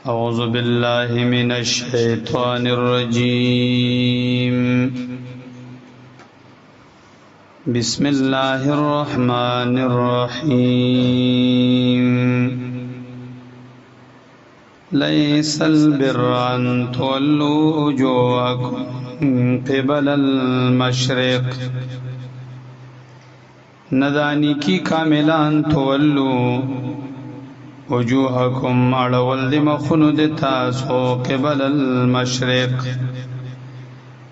أعوذ بالله من الشيطان الرجيم بسم الله الرحمن الرحيم ليس البر أن تولوا وجوهكم قبل المشرق ندانی کی کاملان تولوا وجوهکم اړول د مخونو د تاسو قبل المشرق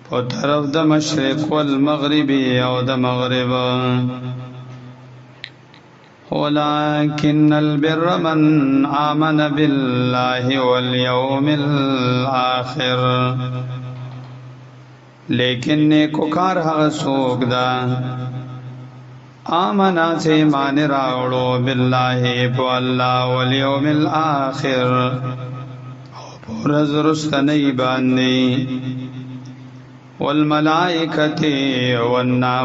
په طرف د مشرق والمغرب او د مغرب ولكن البر من آمن بالله واليوم الآخر لیکن نیکوکار هغه څوک ده آمنا سے ایمان راوڑو باللہ پو اللہ والیوم الآخر پورز رستنی باندی والملائکت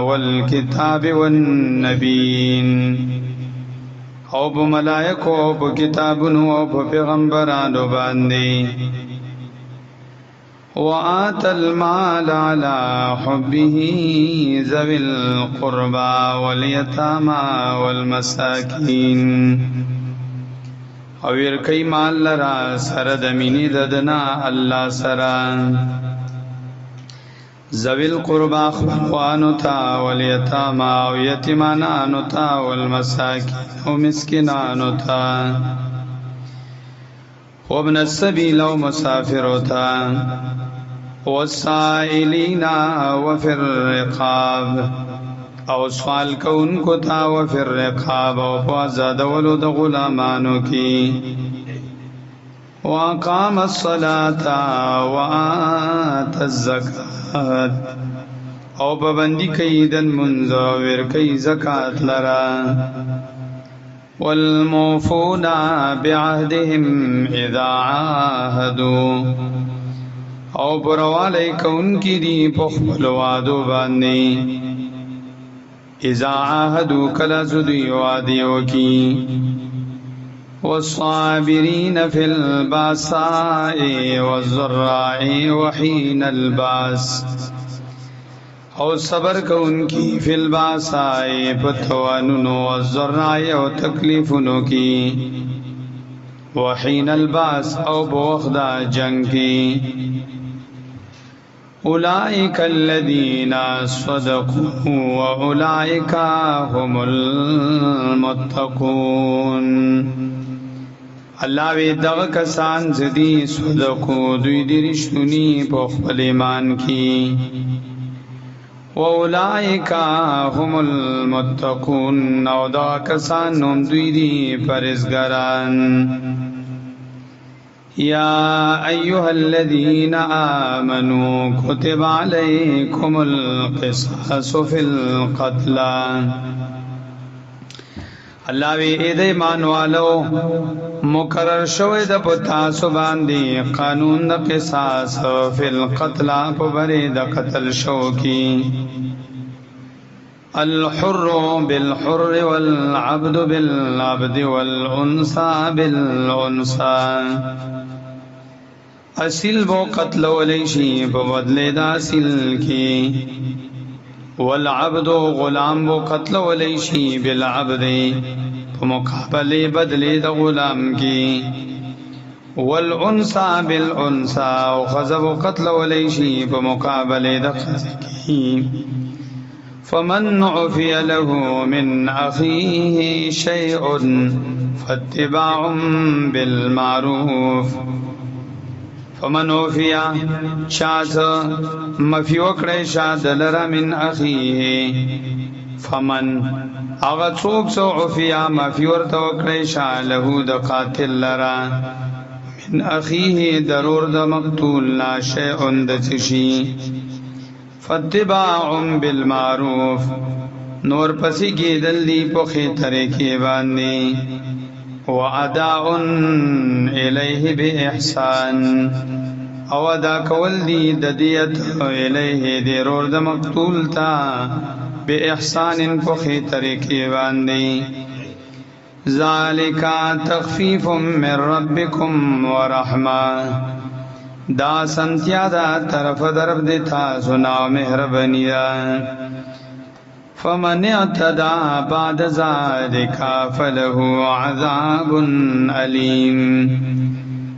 والکتاب والنبین او پو ملائکو پو کتابنو او پو پیغمبرانو باندی وآت المال على حبه ذوي القربى واليتامى والمساكين او ورکی مال لرا سره د مینې ددنا الله سره ذوي القربى خپلوانو ته واليتامى او یتیمانانو ته والمساکین او مسکینانو ته وابن السبيل او مسافرو ته والسائلین وفی الرقاب او سوال کونکو تا وفی الرقاب او پازادولو د غلامانو کی واقام الصلاة وآت الزکاة او پابندی کئی دن منزور کئی زکاة لرا والموفون بعهدهم اذا عاهدوا او پروالی کون کی دی پخبل وادو باندی اذا عاهدو کلا زدی وادیو کی والصابرین فی الباساء والضراء وحین الباس او صبر کون کی فی الباساء پتوانونو والضراء او تکلیفونو کی وحین الباس او بوخدا جنگ کی اولئک الذین صدقوا واولئک هم المتقون الله وی دغه کسان زدی صدقو دوی دی رښتونی په خپل ایمان کی واولئک هم المتقون او دا کسان هم دوی دی پرهیزګاران یا ایها الذین آمنوا کتب علیکم القصاص فی القتل الله وی اې د ایمان والو مقرر شوی د پتا سو باندې قانون د قصاص فی القتل په بری د قتل شو کی الحر بالحر والعبد بالعبد والانثى بالانثى اصل بو قتل ولیشی په بدله د اصل کی والعبد غلام بو قتل ولیشی بالعبد په مقابله بدله د غلام کی والانثى بالانثى او خذب قتل ولیشی په مقابله د خذ کی فمن عفي له من أخيه شيء فاتباع بالمعروف فمن عفي شاد مفي وکړی شاد لرا من أخيه فمن اغا څوک سو عفي مفي ورته وکړی شاد له د قاتل لرا من أخيه ضرور د مقتول لا شيء د چشي فاتباع بالمعروف نور پسی کی دلی پخی طریقی باندی واداء الیہ باحسان او ادا کول دی ددیت الیہ دی رور د مقتول تا باحسان پخی طریقی باندی ذالک تخفیف من ربکم ورحمه دا سنتیا دا طرف درب دیتا سنا مہربانی دا فمن اعتدى بعد ذلك فله عذاب علیم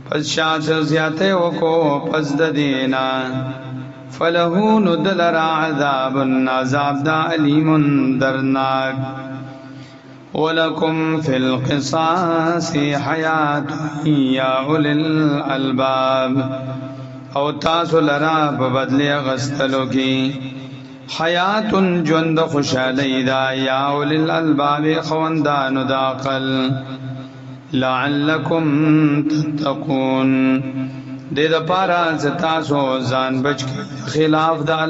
پس شاعت زیادے وکو پس دینا فله ندلر عذاب عذاب دا علیم درناک وَلَكُمْ فِي الْقِصَاصِ حَيَاةٌ يَا أُولِي الْأَلْبَابِ او تاسو لرا په بدل غستلو کې حیات ژوند خوشالی دا یا اولي الالباب خوندانو د عقل لعلکم تتقون دې د پاره تاسو ځان بچ خلاف د